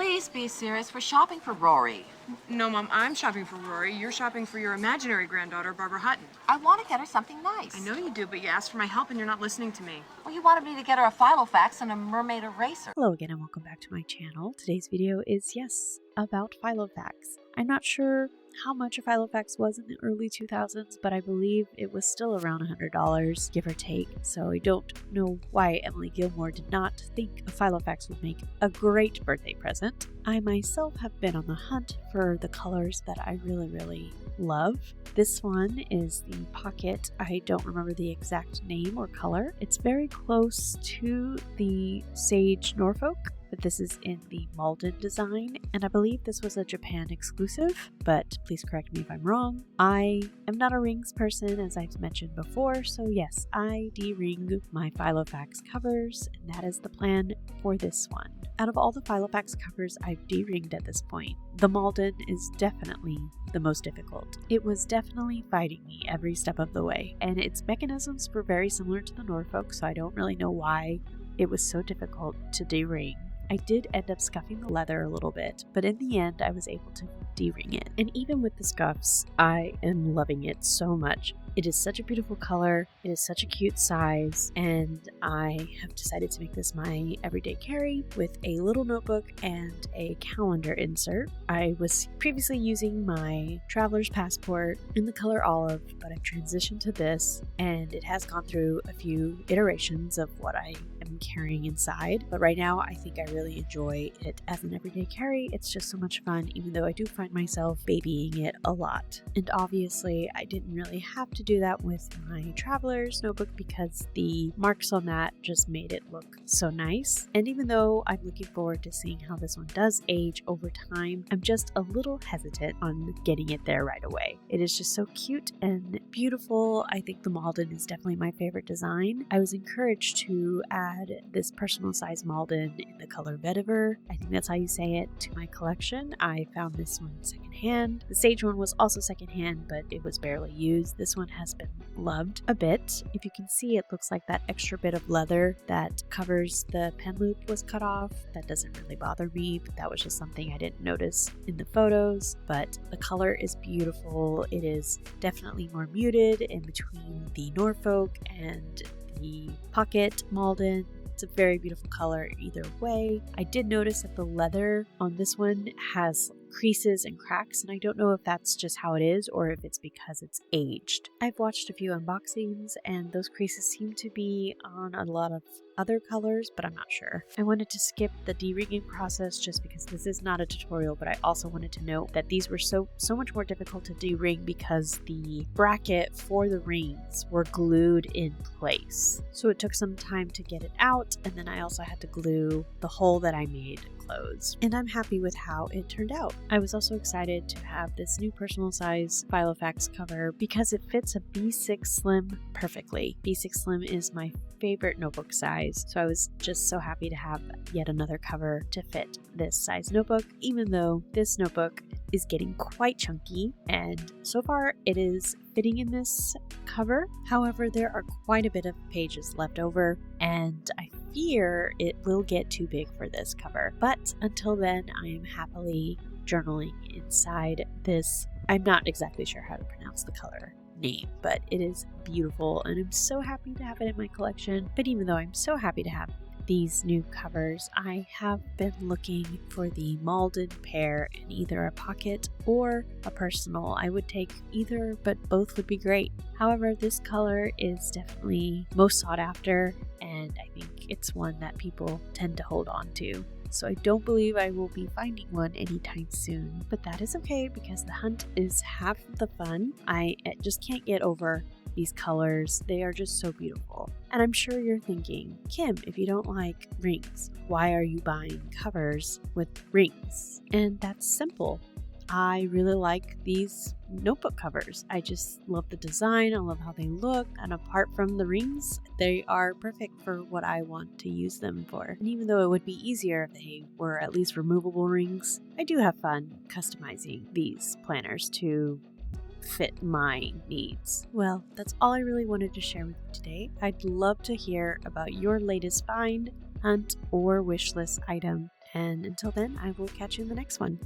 please be serious. We're shopping for Rory. No, Mom, I'm shopping for Rory. You're shopping for your imaginary granddaughter, Barbara Hutton. I want to get her something nice. I know you do, but you asked for my help and you're not listening to me. Well, you wanted me to get her a Filofax and a mermaid eraser. Hello again and welcome back to my channel. Today's video is, yes, about Filofax. I'm not sure how much a Filofax was in the early 2000s, but I believe it was still around $100, give or take. So I don't know why Emily Gilmore did not think a Filofax would make a great birthday present. I myself have been on the hunt for the colors that I really love. This one is the Pocket. I don't remember the exact name or color. It's very close to the Sage Norfolk, but this is in the Malden design, and I believe this was a Japan exclusive, but please correct me if I'm wrong. I am not a rings person, as I've mentioned before, so yes, I de-ring my Filofax covers, and that is the plan for this one. Out of all the Filofax covers I've de-ringed at this point, the Malden is definitely the most difficult. It was definitely fighting me every step of the way, and its mechanisms were very similar to the Norfolk, so I don't really know why it was so difficult to de-ring. I did end up scuffing the leather a little bit, but in the end I was able to de-ring it. And even with the scuffs, I am loving it so much. It is such a beautiful color, it is such a cute size, and I have decided to make this my everyday carry with a little notebook and a calendar insert. I was previously using my traveler's passport in the color olive, but I've transitioned to this, and it has gone through a few iterations of what I am carrying inside. But right now, I think I really enjoy it as an everyday carry. It's just so much fun, even though I do find myself babying it a lot. And obviously, I didn't really have to do that with my traveler's notebook because the marks on that just made it look so nice. And even though I'm looking forward to seeing how this one does age over time, I'm just a little hesitant on getting it there right away. It is just so cute and beautiful. I think the Malden is definitely my favorite design. I was encouraged to add this personal size Malden in the color vetiver, I think that's how you say it, to my collection. I found this one secondhand. The Sage one was also secondhand, but it was barely used. This one has been loved a bit. If you can see, it looks like that extra bit of leather that covers the pen loop was cut off. That doesn't really bother me, but that was just something I didn't notice in the photos. But the color is beautiful. It is definitely more muted in between the Norfolk and the Pocket Malden. It's a very beautiful color either way. I did notice that the leather on this one has creases and cracks, and I don't know if that's just how it is or if it's because it's aged. I've watched a few unboxings and those creases seem to be on a lot of other colors, but I'm not sure. I wanted to skip the de-ringing process just because this is not a tutorial, but I also wanted to note that these were so much more difficult to de-ring because the bracket for the rings were glued in place. So it took some time to get it out, and then I also had to glue the hole that I made closed. And I'm happy with how it turned out. I was also excited to have this new personal size Filofax cover because it fits a B6 Slim perfectly. B6 Slim is my favorite notebook size, so I was just so happy to have yet another cover to fit this size notebook, even though this notebook is getting quite chunky, and so far it is fitting in this cover. However, there are quite a bit of pages left over, and I fear it will get too big for this cover. But until then, I am happily journaling inside this. I'm not exactly sure how to pronounce the color name, but it is beautiful, and I'm so happy to have it in my collection. But even though I'm so happy to have these new covers, I have been looking for the Malden pair in either a Pocket or a personal. I would take either, but both would be great. However, this color is definitely most sought after, and I think it's one that people tend to hold on to. So I don't believe I will be finding one anytime soon, but that is okay because the hunt is half the fun. I just can't get over these colors. They are just so beautiful. And I'm sure you're thinking, Kim, if you don't like rings, why are you buying covers with rings? And that's simple. I really like these notebook covers. I just love the design. I love how they look. And apart from the rings, they are perfect for what I want to use them for. And even though it would be easier if they were at least removable rings, I do have fun customizing these planners to fit my needs. Well, that's all I really wanted to share with you today. I'd love to hear about your latest find, hunt, or wish list item, And until then, I will catch you in the next one.